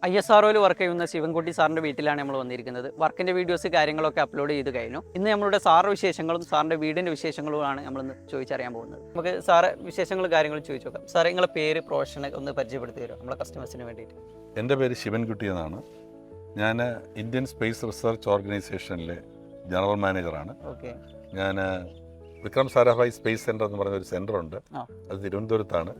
ISROയിൽ work ചെയ്യുന്ന ശിവൻകുട്ടി സാറിൻ്റെ വീട്ടിലാണ് നമ്മൾ വന്നിരിക്കുന്നത്. വർക്കിൻ്റെ വീഡിയോസ് കാര്യങ്ങളൊക്കെ അപ്ലോഡ് ചെയ്ത് കഴിഞ്ഞു. ഇന്ന് നമ്മളുടെ സാറ് വിശേഷങ്ങളും സാറിൻ്റെ വീടിൻ്റെ വിശേഷങ്ങളുമാണ് നമ്മളിന്ന് ചോദിച്ചറിയാൻ പോകുന്നത്. നമുക്ക് സാറ് വിശേഷങ്ങളും കാര്യങ്ങളും ചോദിച്ചു നോക്കാം. സാറേ, നിങ്ങളുടെ പേര്, പ്രൊഫഷൻ ഒന്ന് പരിചയപ്പെടുത്തി തരുമോ നമ്മളെ കസ്റ്റമേഴ്സിന് വേണ്ടിയിട്ട്? എൻ്റെ പേര് ശിവൻകുട്ടി എന്നാണ്. ഞാൻ ഇന്ത്യൻ സ്പേസ് റിസർച്ച് ഓർഗനൈസേഷനിലെ ജനറൽ മാനേജറാണ്. ഓക്കെ. ഞാൻ വിക്രം സാരാഭായ് സ്പേസ് സെൻറ്റർ എന്ന് പറഞ്ഞ ഒരു സെൻ്ററുണ്ട്. അത് തിരുവനന്തപുരത്താണ്.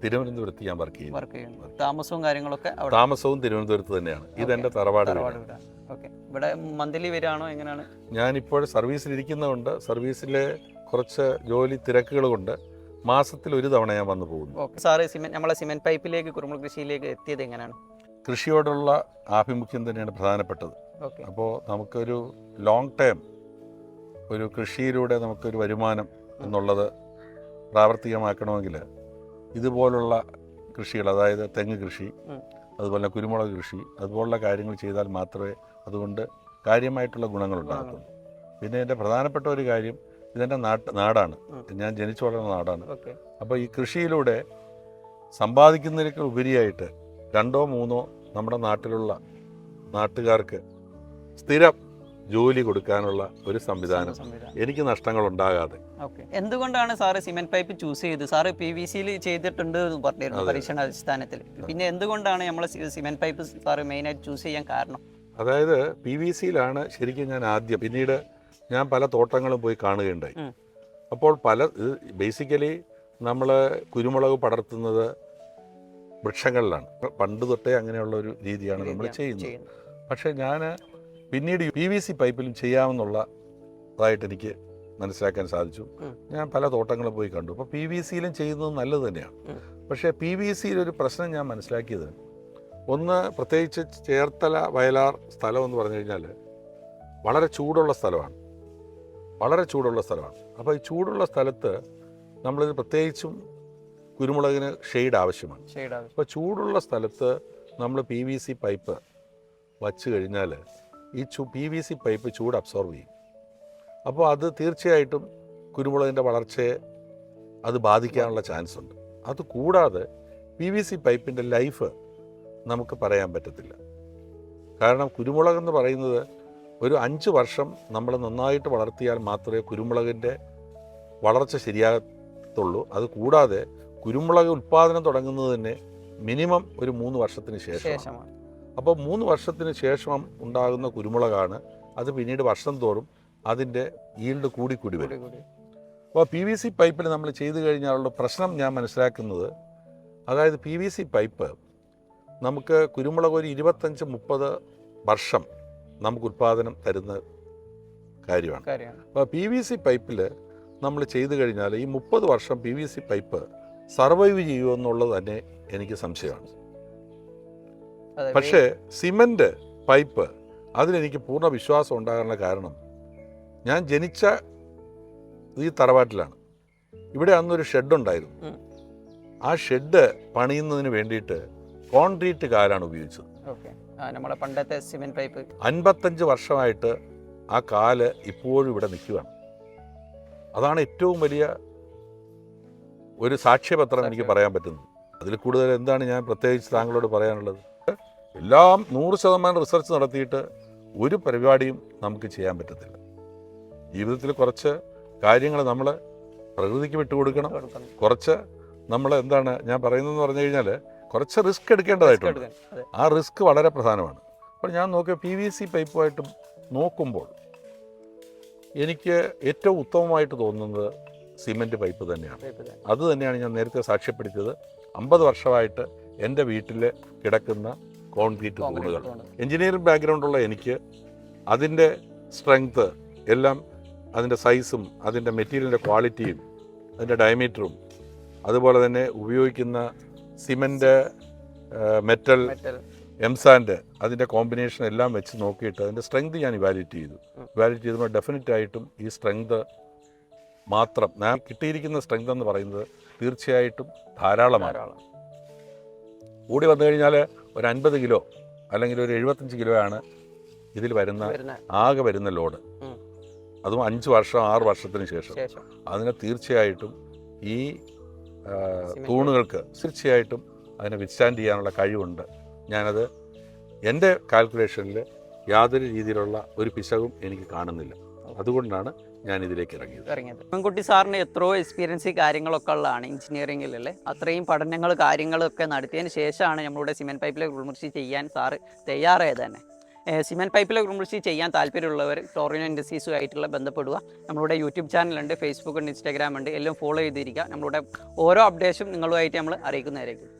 തിരുവനന്തപുരത്ത് ഞാൻ വർക്ക് ചെയ്യുന്നു. താമസവും കാര്യങ്ങളൊക്കെ താമസവും തിരുവനന്തപുരത്ത് തന്നെയാണ്. ഇതെൻ്റെ തറവാട്. ഓക്കെ. ഇവിടെ മന്ത്ലി വരാണോ എങ്ങനെയാണ്? ഞാനിപ്പോൾ സർവീസിലിരിക്കുന്നതുകൊണ്ട് സർവീസിലെ കുറച്ച് ജോലി തിരക്കുകൾ കൊണ്ട് മാസത്തിൽ ഒരു തവണ ഞാൻ വന്നു പോകുന്നു. ഓക്കെ. സാറ് നമ്മളെ സിമെൻറ്റ് പൈപ്പിലേക്ക് കുരുമുളക് കൃഷിയിലേക്ക് എത്തിയത് എങ്ങനെയാണ്? കൃഷിയോടുള്ള ആഭിമുഖ്യം തന്നെയാണ് പ്രധാനപ്പെട്ടത്. ഓക്കെ. അപ്പോൾ നമുക്കൊരു ലോങ് ടൈം ഒരു കൃഷിയിലൂടെ നമുക്കൊരു വരുമാനം എന്നുള്ളത് പ്രാവർത്തികമാക്കണമെങ്കിൽ ഇതുപോലുള്ള കൃഷികൾ, അതായത് തെങ്ങ് കൃഷി, അതുപോലെ കുരുമുളക് കൃഷി, അതുപോലുള്ള കാര്യങ്ങൾ ചെയ്താൽ മാത്രമേ അതുകൊണ്ട് കാര്യമായിട്ടുള്ള ഗുണങ്ങളുണ്ടാകത്തുള്ളൂ. പിന്നെ എൻ്റെ പ്രധാനപ്പെട്ട ഒരു കാര്യം, ഇതെൻ്റെ നാടാണ്, ഞാൻ ജനിച്ചു വളർന്ന നാടാണ്. അപ്പോൾ ഈ കൃഷിയിലൂടെ സമ്പാദിക്കുന്നതിനേക്കാൾ ഉപരിയായിട്ട് 2 or 3 നമ്മുടെ നാട്ടിലുള്ള നാട്ടുകാർക്ക് സ്ഥിരം ജോലി കൊടുക്കാനുള്ള ഒരു സംവിധാനം, എനിക്ക് നഷ്ടങ്ങൾ ഉണ്ടാകാതെ. ഓക്കെ. എന്തുകൊണ്ടാണ് സാറ് സിമെന്റ് പൈപ്പ് ചൂസ് ചെയ്ത്? സാറ് PVC-യിൽ ചെയ്തിട്ടുണ്ട് എന്ന് പറഞ്ഞിരുന്നു പരീക്ഷണ അടിസ്ഥാനത്തിൽ. പിന്നെ എന്തുകൊണ്ടാണ് നമ്മളെ സിമെന്റ് പൈപ്പ് സാറ് മെയിനായിട്ട് ചൂസ് ചെയ്യാൻ കാരണം? അതായത് PVC-യിലാണ് ശരിക്കും ഞാൻ ആദ്യം, പിന്നീട് ഞാൻ പല തോട്ടങ്ങളും പോയി കാണുകയുണ്ടായി. അപ്പോൾ ബേസിക്കലി നമ്മൾ കുരുമുളക് പടർത്തുന്നത് വൃക്ഷങ്ങളിലാണ്. പണ്ട് തൊട്ടേ അങ്ങനെയുള്ള ഒരു രീതിയാണ് നമ്മൾ ചെയ്യുന്നത്. പക്ഷേ ഞാൻ പിന്നീട് PVC പൈപ്പിലും ചെയ്യാമെന്നുള്ളതായിട്ട് എനിക്ക് മനസ്സിലാക്കാൻ സാധിച്ചു. ഞാൻ പല തോട്ടങ്ങളും പോയി കണ്ടു. അപ്പോൾ PVC-യിലും ചെയ്യുന്നത് നല്ലത് തന്നെയാണ്. പക്ഷേ PVC-യിൽ പ്രശ്നം ഞാൻ മനസ്സിലാക്കിയത്, ഒന്ന് പ്രത്യേകിച്ച് ചേർത്തല വയലാർ സ്ഥലം എന്ന് പറഞ്ഞു കഴിഞ്ഞാൽ വളരെ ചൂടുള്ള സ്ഥലമാണ്. അപ്പോൾ ഈ ചൂടുള്ള സ്ഥലത്ത് നമ്മളിത് പ്രത്യേകിച്ചും കുരുമുളകിന് ഷെയ്ഡ് ആവശ്യമാണ്. അപ്പോൾ ചൂടുള്ള സ്ഥലത്ത് നമ്മൾ PVC പൈപ്പ് വച്ച് കഴിഞ്ഞാൽ ഈ PVC പൈപ്പ് ചൂട് അബ്സോർവ് ചെയ്യും. അപ്പോൾ അത് തീർച്ചയായിട്ടും കുരുമുളകിൻ്റെ വളർച്ചയെ അത് ബാധിക്കാനുള്ള ചാൻസ് ഉണ്ട്. അതുകൂടാതെ PVC പൈപ്പിൻ്റെ ലൈഫ് നമുക്ക് പറയാൻ പറ്റത്തില്ല. കാരണം കുരുമുളകെന്ന് പറയുന്നത് ഒരു 5 വർഷം നമ്മൾ നന്നായിട്ട് വളർത്തിയാൽ മാത്രമേ കുരുമുളകിൻ്റെ വളർച്ച ശരിയാകത്തുള്ളൂ. അതുകൂടാതെ കുരുമുളക് ഉൽപ്പാദനം തുടങ്ങുന്നത് തന്നെ മിനിമം ഒരു 3 വർഷത്തിന് ശേഷമാണ്. അപ്പോൾ 3 വർഷത്തിന് ശേഷം ഉണ്ടാകുന്ന കുരുമുളകാണ് അത് പിന്നീട് വർഷം തോറും അതിൻ്റെ ഈൽഡ് കൂടി വരും. അപ്പോൾ PVC പൈപ്പിൽ നമ്മൾ ചെയ്തു കഴിഞ്ഞാലുള്ള പ്രശ്നം ഞാൻ മനസ്സിലാക്കുന്നത്, അതായത് PVC പൈപ്പ് നമുക്ക് കുരുമുളക് ഒരു 25-30 വർഷം നമുക്ക് ഉൽപ്പാദനം തരുന്ന കാര്യമാണ്. അപ്പോൾ PVC പൈപ്പിൽ നമ്മൾ ചെയ്തു കഴിഞ്ഞാൽ ഈ 30 വർഷം PVC പൈപ്പ് സർവൈവ് ചെയ്യുമെന്നുള്ളത് തന്നെ എനിക്ക് സംശയമാണ്. പക്ഷേ സിമൻറ്റ് പൈപ്പ് അതിലെനിക്ക് പൂർണ്ണ വിശ്വാസം ഉണ്ടാകാനുള്ള കാരണം, ഞാൻ ജനിച്ച ഈ തറവാട്ടിലാണ്. ഇവിടെ അന്നൊരു ഷെഡുണ്ടായിരുന്നു. ആ ഷെഡ് പണിയുന്നതിന് വേണ്ടിയിട്ട് കോൺക്രീറ്റ് കാലാണ് ഉപയോഗിച്ചത്. നമ്മുടെ പണ്ടത്തെ സിമന്റ് പൈപ്പ് 55 വർഷമായിട്ട് ആ കാല് ഇപ്പോഴും ഇവിടെ നിൽക്കുകയാണ്. അതാണ് ഏറ്റവും വലിയ ഒരു സാക്ഷ്യപത്രം എനിക്ക് പറയാൻ പറ്റുന്നത്. അതിൽ കൂടുതൽ എന്താണ് ഞാൻ പ്രത്യേകിച്ച് താങ്കളോട് പറയാനുള്ളത്? എല്ലാം 100% റിസർച്ച് നടത്തിയിട്ട് ഒരു പരിപാടിയും നമുക്ക് ചെയ്യാൻ പറ്റത്തില്ല. ജീവിതത്തിൽ കുറച്ച് കാര്യങ്ങൾ നമ്മൾ പ്രകൃതിക്ക് വിട്ടുകൊടുക്കണം. കുറച്ച് നമ്മൾ എന്താണ് ഞാൻ പറയുന്നതെന്ന് പറഞ്ഞു കഴിഞ്ഞാൽ കുറച്ച് റിസ്ക് എടുക്കേണ്ടതായിട്ടുണ്ട്. ആ റിസ്ക് വളരെ പ്രധാനമാണ്. അപ്പോൾ ഞാൻ നോക്കിയ PVC പൈപ്പുമായിട്ട് നോക്കുമ്പോൾ എനിക്ക് ഏറ്റവും ഉത്തമമായിട്ട് തോന്നുന്നത് സിമെൻറ്റ് പൈപ്പ് തന്നെയാണ്. അത് തന്നെയാണ് ഞാൻ നേരത്തെ സാക്ഷ്യപ്പെടുത്തിയത്. 50 വർഷമായിട്ട് എൻ്റെ വീട്ടിൽ കിടക്കുന്ന കോൺക്രീറ്റ് തൂണുകൾ. എഞ്ചിനീയറിംഗ് ബാക്ക്ഗ്രൗണ്ടുള്ള എനിക്ക് അതിൻ്റെ സ്ട്രെങ്ത് എല്ലാം, അതിൻ്റെ സൈസും അതിൻ്റെ മെറ്റീരിയലിൻ്റെ ക്വാളിറ്റിയും അതിൻ്റെ ഡയമീറ്ററും അതുപോലെ തന്നെ ഉപയോഗിക്കുന്ന സിമൻറ്റ്, മെറ്റൽ, എംസാൻഡ്, അതിൻ്റെ കോമ്പിനേഷൻ എല്ലാം വെച്ച് നോക്കിയിട്ട് അതിൻ്റെ സ്ട്രെങ്ത് ഞാൻ ഇവാലുവേറ്റ് ചെയ്തപ്പോൾ ഡെഫിനറ്റായിട്ടും ഈ സ്ട്രെങ്ത് മാത്രം, ഞാൻ കിട്ടിയിരിക്കുന്ന സ്ട്രെങ്ത് എന്ന് പറയുന്നത് തീർച്ചയായിട്ടും ധാരാളമാണ്. കൂടി വന്നു കഴിഞ്ഞാൽ ഒരു 50 കിലോ അല്ലെങ്കിൽ ഒരു 75 കിലോയാണ് ഇതിൽ ആകെ വരുന്ന ലോഡ്. അതും 5 വർഷം 6 വർഷത്തിന് ശേഷം. അതിന് തീർച്ചയായിട്ടും ഈ തൂണുകൾക്ക് തീർച്ചയായിട്ടും അതിനെ വിത്ത്സ്റ്റാൻഡ് ചെയ്യാനുള്ള കഴിവുണ്ട്. ഞാനത് എൻ്റെ കാൽക്കുലേഷനിൽ യാതൊരു രീതിയിലുള്ള ഒരു പിശകും എനിക്ക് കാണുന്നില്ല. അതുകൊണ്ടാണ് ഞാൻ ഇതിലേക്ക് ഇറങ്ങിയത്. ശിവൻകുട്ടി സാറിന് എത്രയോ എക്സ്പീരിയൻസ് കാര്യങ്ങളൊക്കെ ഉള്ളതാണ് എഞ്ചിനീയറിംഗിലല്ലേ. അത്രയും പഠനങ്ങൾ കാര്യങ്ങളൊക്കെ നടത്തിയതിന് ശേഷമാണ് നമ്മളുടെ സിമെൻറ്റ് പൈപ്പിലെ കുളിമുറിശി ചെയ്യാൻ സാറ് തയ്യാറായത് തന്നെ. സിമെൻറ്റ് പൈപ്പിലെ കുളിമുറിശി ചെയ്യാൻ താല്പര്യമുള്ളവർ ഫ്ലോറിനോ ഇൻഡസ്ട്രീസുമായിട്ടുള്ള ബന്ധപ്പെടുക. നമ്മളുടെ യൂട്യൂബ് ചാനലുണ്ട്, ഫേസ്ബുക്ക് ഉണ്ട്, ഇൻസ്റ്റാഗ്രാം ഉണ്ട്, എല്ലാം ഫോളോ ചെയ്തിരിക്കുക. നമ്മളുടെ ഓരോ അപ്ഡേഷനും നിങ്ങളുമായിട്ട് നമ്മൾ അറിയിക്കുന്നതായിരിക്കും.